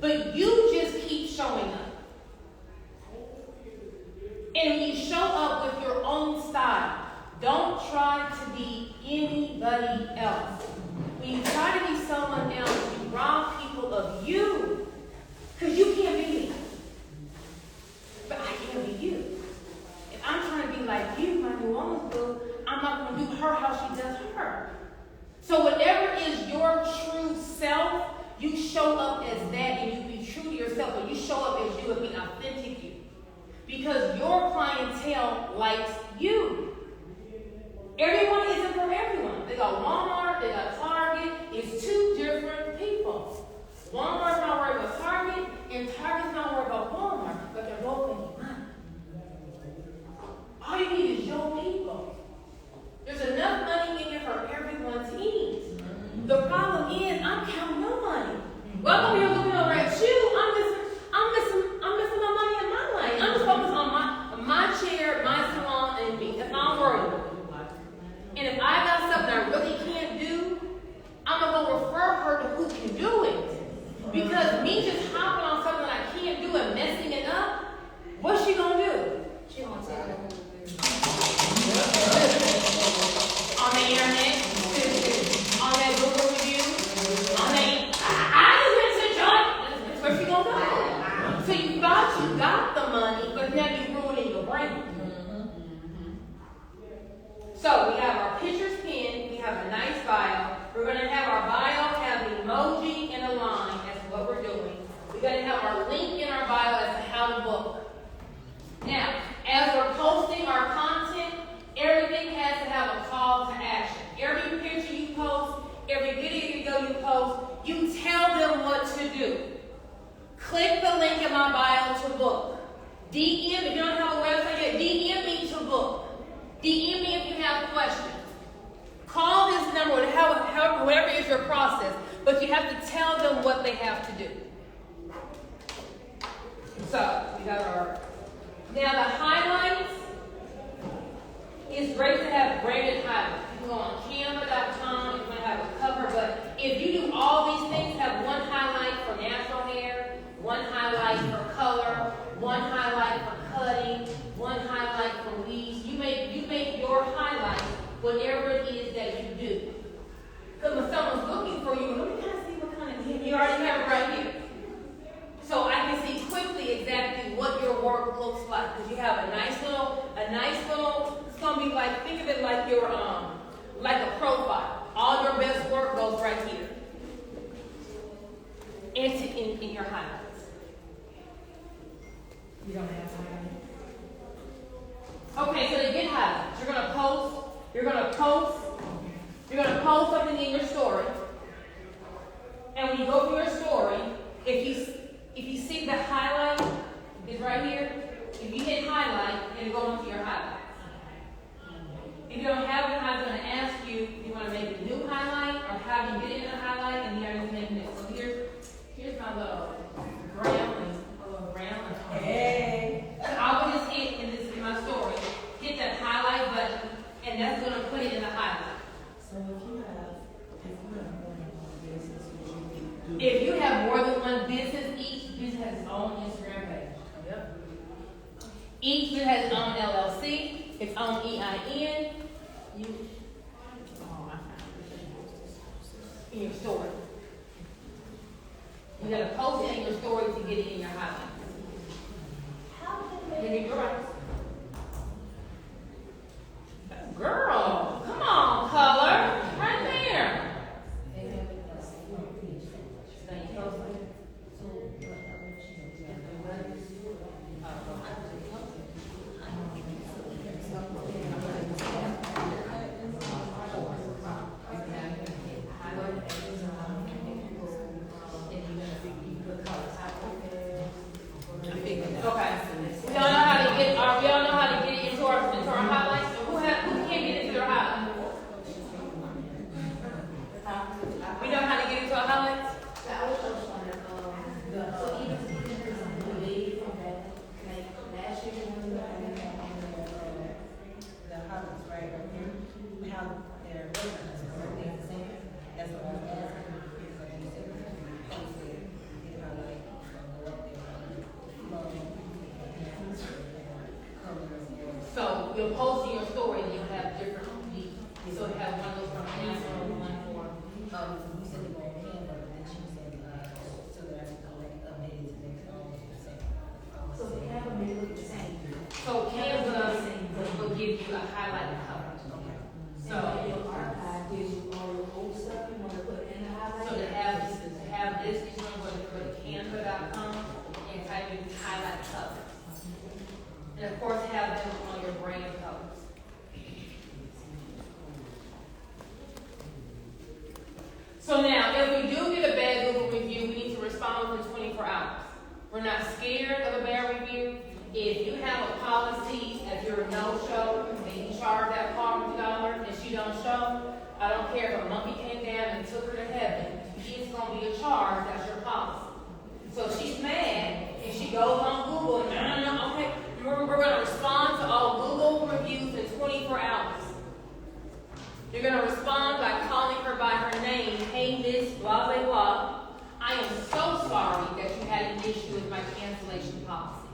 But you just keep showing up. And when you show up with your own style, don't try to be anybody else. When you try to be someone else, you rob people of you. Because you can't be me. But I can be you. If I'm trying to be like you, my new woman's boo, I'm not going to do her how she does her. So whatever is your true self, you show up as that and you be true to yourself. But you show up as you and be authentic you. Because your clientele likes you. Everyone isn't for everyone. They got Walmart, they got Target. It's two different people. Walmart's not worried about Target, and Target's not worried about Walmart, but they're both making money. All you need is your people. There's enough money in there for everyone to eat. The problem is, I'm counting no money. Well, I'm over here looking over at you. I'm missing my money in my life. I'm just focused on my chair, my salon, and me. That's all I'm worried about. And if I got something I really can't do, I'm going to refer her to who can do it. Because me just hopping on something I can't do and messing it up, what's she going to do? She gonna tell them. On the internet, on that Google review, on that, I just went to joint. That's where she going to go. So you got the money, but now you're ruining your brand. So we have our pictures pinned, we have a nice bio. We're going to have our bio have an emoji and a line. That's what we're doing. We're going to have our link in our bio as to how to book. Now, as we're posting our content, everything has to have a call to action. Every picture you post, every video you post, you tell them what to do. Click the link in my bio to book. DM, if you don't have a website yet, DM me to book. DM me if you have questions. Call this number, whatever is your process, but you have to tell them what they have to do. So, we got our... Now the highlights, it's great to have branded highlights. You can go on canva.com, you can have a cover, but if you do all these things, have one highlight for natural hair, one highlight for color, one highlight for cutting, one highlight for weaves. You make your highlight whatever it is that you do. Because when someone's looking for you, let me kind of see what kind of, you already have it right here. So I can see quickly exactly what your work looks like. Because you have a nice little, it's going to be like, think of it like your, like a profile. All your best work goes right here. In your highlights. You don't have highlights? Okay, so to get highlights, you're gonna post something in your story. And when you go through your story, if you see the highlight is right here, if you hit highlight, it'll go into your highlights. If you don't have it, I'm going to ask you if you want to make a new highlight or how you get it in a highlight, and you have to make it. So here's my little ground. Hey. So I will just hit in my story, hit that highlight button, and that's going to put it in the highlight. So If you have more than one business, each business has its own Instagram page. Yep. Each business has its own LLC, its own EIN. In your story. You gotta post it in your story to get it in your highlights. You're right. Girl, come on, color. Right there. Okay. We all know how to get it into our highlights. Who can't get into their highlights? We know how to get into our highlights? The hubs, right? How they're organized, everything's the same. That's what I was asking. Like you said, posted, you know, like, go up there, So you'll post in your story and you'll have different, so you have one of those from Canva, one for, you said they go on Canva, but then she said, so that I can collect, updated to make it all the same. So the camera may look the same. so Canva will give you a highlighted color. So your archive gives you all your old stuff you want to put in the highlight. So to have this, you want to go to canva.com and type in highlight colors. And of course, have them on your brand colors. So now, if we do get a bad Google review, we need to respond within 24 hours. We're not scared of a bad review. If you have a policy, if you're a no-show, and you charge that car $50 and she don't show, I don't care if a monkey came down and took her to heaven, it's going to be a charge, that's your policy. So if she's mad, and she goes on Google, and okay, we're going to respond to all Google reviews in 24 hours. You're going to respond by calling her by her name, hey miss, blah, blah, blah. I am so sorry that you had an issue with my cancellation policy.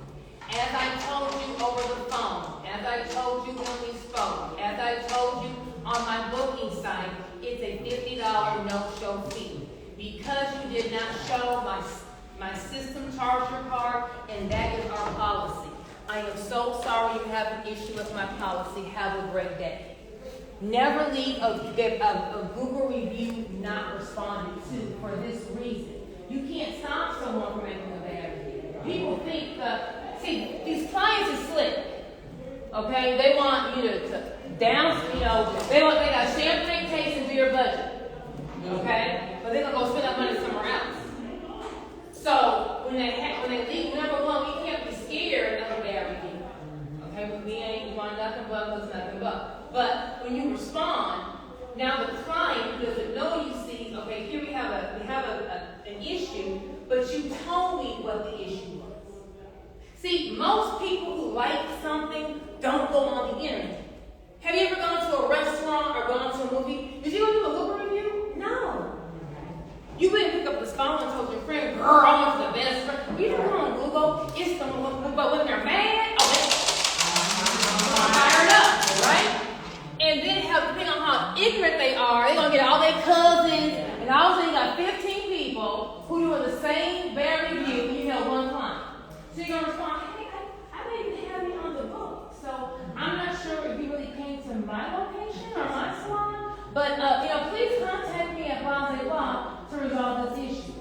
As I told you over the phone, as I told you when we spoke, as I told you on my booking site, it's a $50 no-show fee. Because you did not show, my system charged your card, and that is our policy. I am so sorry you have an issue with my policy. Have a great day. Never leave a Google review not responded to for this reason. You can't stop someone from making a bad review. People think, see, these clients are slick. Okay, they want you to down, they got champagne taste into your budget. Okay, but they're gonna go spend that money somewhere else. So when they leave, number one, we can't be scared of a bad review. Okay, we ain't want nothing but was nothing but. But when you respond, now the client who doesn't know you sees, okay, here we have an issue, but you told me what the issue was. See, most people who like something don't go on the internet. Have you ever gone to a restaurant or gone to a movie? Did you go do a Google review? No. You wouldn't pick up the phone and told your friend, girl, I went to the best friend. You don't go on Google, it's the but when they're mad, they're fired up, right? And then depending on how ignorant they are, they're gonna get all their cousins, and all of a sudden you got 15 people who doing the same bad review, and you have one client. So you're gonna respond, hey, I didn't have you on the book, so I'm not sure if you really came to my location or my salon, but please contact me at blah blah blah to resolve this issue.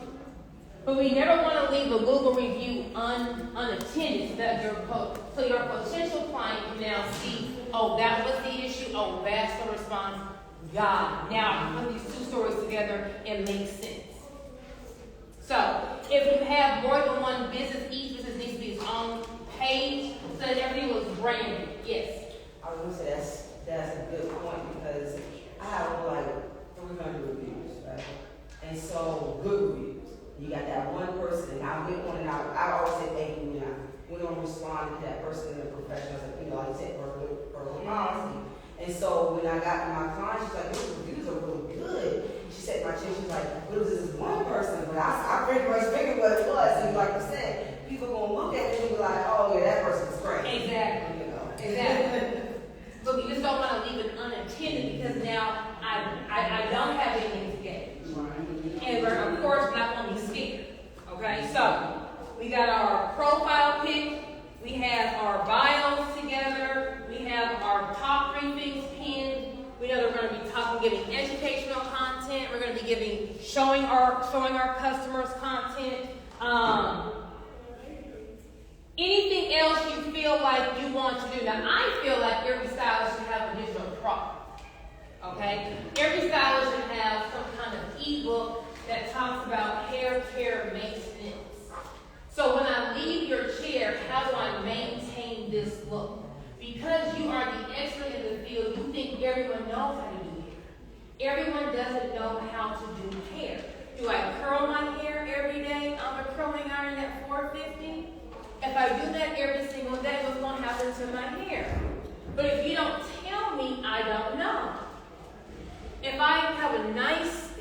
But we never want to leave a Google review unattended so that your potential client can now see, oh, that was the issue, oh, that's the response. God, now put these two stories together and make sense. So, if you have more than one business, each business needs to be its own page so that everything was branded. Yes. I was gonna say that's a good point because I have like 300 reviews, right? And so good reviews. You got that one person, and I went on and I always say thank you, and we don't respond to that person in a professional, like you said, for policy. And so when I got to my client, she's like, these reviews are really good. She said my chin, she's like, what was this one person? But I pretty much figured what it was. And like you said, people gonna look at it and be like, oh yeah, that person's great. Exactly. Exactly. But we just don't want to leave it unattended because now I don't have anything to get. And we're, of course, not going to be scared. So, we got our profile pic, we have our bios together, we have our top 3 things pinned. We know that we're going to be giving educational content. We're going to be showing our customers content. Anything else you feel like you want to do? Now, I feel like every stylist should have a digital product. Okay? Every stylist should have some kind of ebook that talks about hair care maintenance. So when I leave your chair, how do I maintain this look? Because you are the expert in the field, you think everyone knows how to do hair. Everyone doesn't know how to do hair. Do I curl my hair every day on the curling iron at 450? If I do that every single day, what's going to happen to my hair? But if you don't tell me, I don't know. If I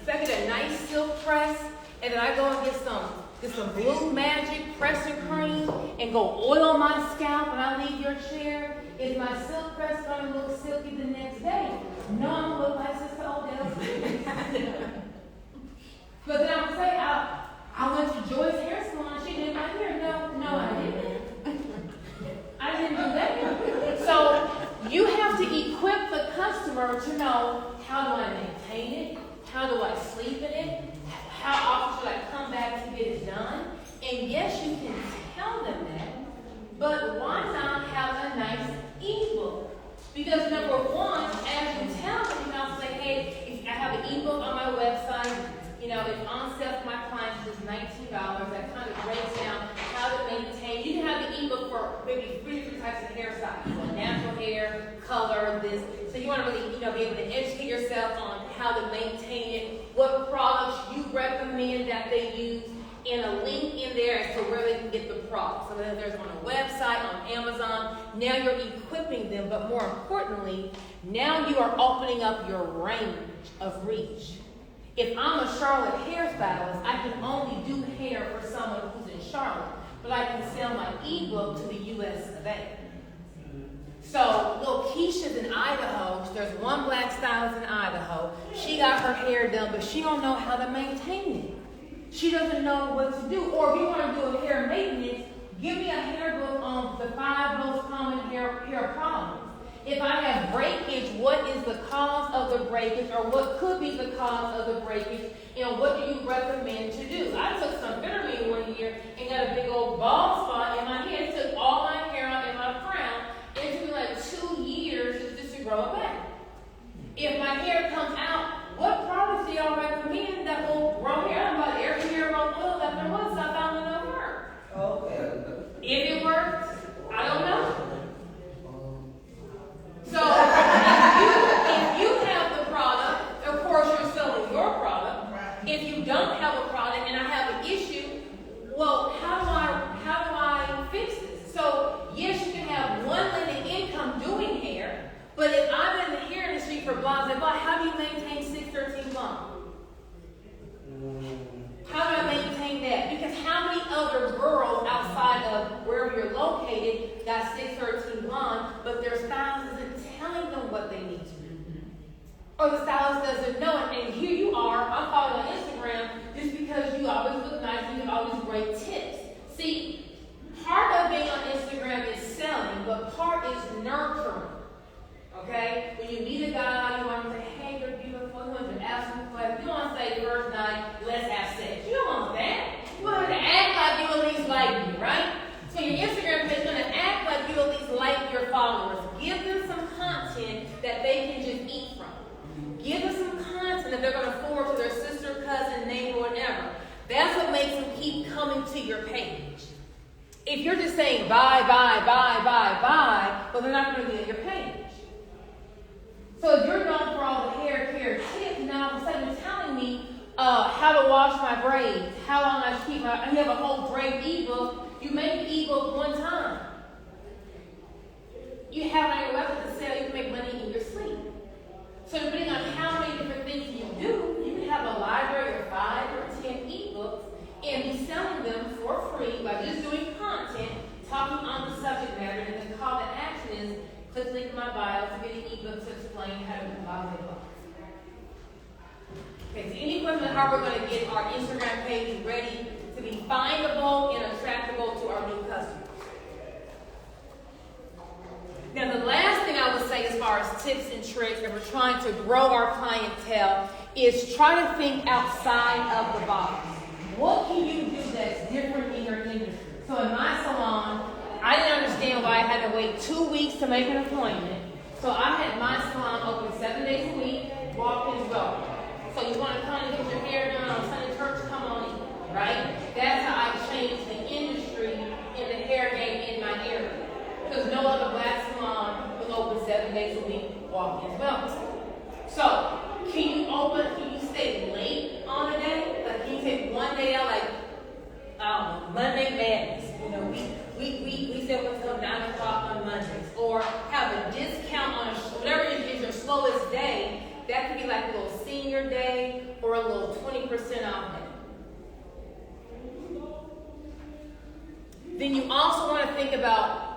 get a nice silk press, and then I go and get some Blue Magic pressing cream and go oil my scalp when I leave your chair, is my silk press going to look silky the next day? No, I'm going to look like Sister Odell. But then I'm going to say, I went to Joy's hair salon, she did my hair. No, I didn't. I didn't do that. So you have to equip the customer to know, how do I maintain it? How do I sleep in it? How often should I come back to get it done? And yes, you can tell them that, but why not have a nice ebook? Because number one, as you tell them, you know, say, hey, if I have an ebook on my website, you know, it's on sale for my clients, it's $19. That kind of breaks down how to maintain. You can have an ebook for maybe 3 different types of hairstyles. So natural hair, color, this. So you want to really, be able to educate yourself on how to maintain it, what products you recommend that they use, and a link in there as to where they can get the product. So whether there's on a website, on Amazon, now you're equipping them, but more importantly, now you are opening up your range of reach. If I'm a Charlotte hairstylist, I can only do hair for someone who's in Charlotte, but I can sell my ebook to the US of A. So, little Keisha's in Idaho. There's one black stylist in Idaho. She got her hair done, but she don't know how to maintain it. She doesn't know what to do. Or if you want to do a hair maintenance, give me a hair book on the 5 most common hair problems. If I have breakage, what is the cause of the breakage, or what could be the cause of the breakage, and what do you recommend to do? I took some Vitamin one year and got a big old bald spot in my head. It took all my hair out in my crown. It took me like 2 years just to grow it back. If my hair comes out, what products do y'all recommend that will grow hair? I'm about every hair roll oil that there was, I found it don't work. Okay. If it works, I don't know. So if you have the product, of course you're selling your product. If you don't have a product and I have an issue, well, how do I fix this? So yes, you can have one lane of income doing hair, but if I'm in the hair industry for blah blah blah, how do you maintain 613 blonde? How do I maintain that? Because how many other girls outside of wherever you're located got 613 blonde, but their stylist isn't telling them what they need to do? Or the stylist doesn't know it, and here you are, I'm following on Instagram just because you always look nice and you have always great tips. See, part of being on Instagram is selling, but part is nurturing. Okay? When you meet a guy, you want to say, hey, you're beautiful. You want to ask him questions. You don't want to say first night, let's have sex. You don't want that. You want to act like you at least like me, right? So your Instagram page is going to act like you at least like your followers. Give them some content that they can just eat from. Give them some content that they're going to forward to their sister, cousin, neighbor, whatever. That's what makes them keep coming to your page. If you're just saying buy, well, they're not going to be on your page. So if you're known for all the hair care tips, now all of a sudden you're telling me how to wash my braids, how long I should keep my, you have a whole braid ebook. You make an ebook one time. You have it on your website to sell, you can make money in your sleep. So depending on how many different things you do, you can have a library of 5 or 10 ebooks and be selling them for free by just doing content, talking on the subject matter, and the call to action is click the link in my bio to get an ebook to explain how to do blah, blah, blah. Okay, so any questions on how we're going to get our Instagram page ready to be findable far as tips and tricks, and we're trying to grow our clientele, is try to think outside of the box. What can you do that's different in your industry? So in my salon, I didn't understand why I had to wait 2 weeks to make an appointment. So I had my salon open 7 days a week, walk-ins welcome. So you want to come and get your hair done on Sunday church, come on in, right? That's how I changed the industry in the hair game in my area. Because no other black salon will open 7 days a week, walk-ins welcome. So can you stay late on a day? Like, can you take one day out, like, Monday Madness? You know, we said we're till 9 o'clock on Mondays. Or have a discount on whatever is your slowest day. That could be like a little senior day or a little 20% off day. Then you also want to think about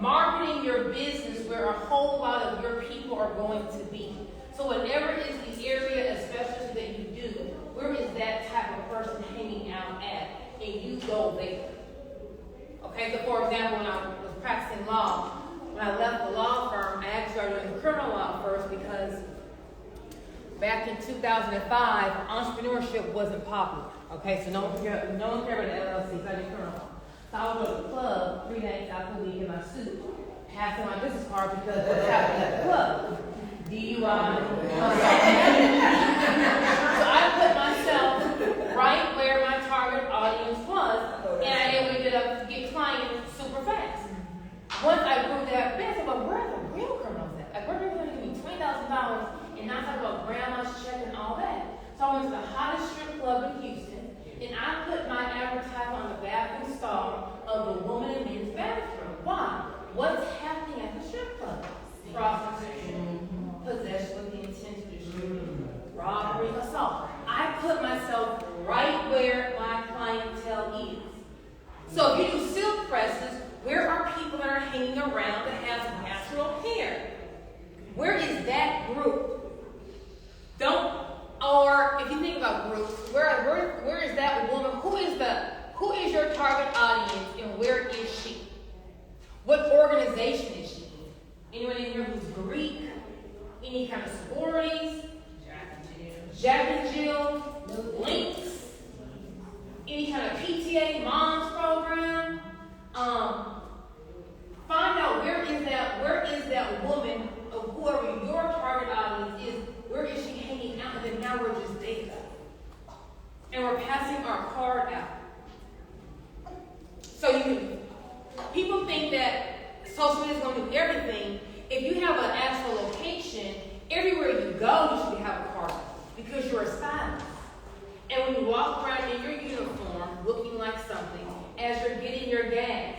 marketing your business where a whole lot of your people are going to be. So whatever is the area, especially that you do, where is that type of person hanging out at? And you go there. Okay, so for example, when I was practicing law, when I left the law firm, I actually started doing criminal law first because back in 2005, entrepreneurship wasn't popular. Okay, so no one cared about the LLC, so I did criminal law. So I would go to the club 3 nights out the week in my suit, passing my business card because what's happening at the club? DUI. So I put myself right where my target audience was, and I ended up get clients super fast. Once I grew that business, I went, where are the real criminals at? Like, where are they going to give me $20,000 and not talk about grandma's check and all that? So I went to the hottest strip club in Houston, and I put my advertisement on the bathroom stall of the woman and men's bathroom. Why? What's happening at the strip club? Prostitution, possession with the intent to distribute, robbery, assault. I put myself right where my clientele is. So if you do silk presses, where are people that are hanging around that have natural hair? Where is that group? Or if you think about groups, where is that woman? Who is your target audience and where is she? What organization is she in? Anyone in here who's Greek? Any kind of sororities? Jack and Jill? Links? Any kind of PTA, moms program? Find out where is that woman of whoever your target audience is, where is she hanging out? And then now we're just there. And we're passing our card out. So people think that social media is going to do everything. If you have an actual location, everywhere you go, you should have a card because you're a stylist. And when you walk around in your uniform, looking like something, as you're getting your gas,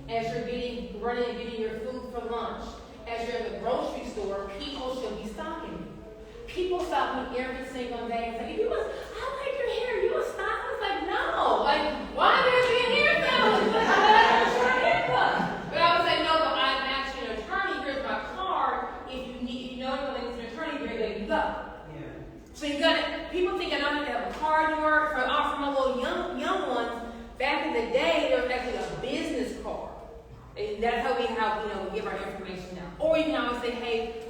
as you're running and getting your food for lunch, as you're in the grocery store, people should be stopping you. People stop me every single day and say, I like your hair, you a stylist? Like, no. Like, why there be a hairstylist? I have a short haircut. But I would say, no, but I'm actually an attorney. Here's my card. If you know anyone that's an attorney, there you go. Yeah. So people think I don't have to have a card anymore. For my little young ones, back in the day, there was actually a business card. And that's how we give our information now. Or you can always say, hey,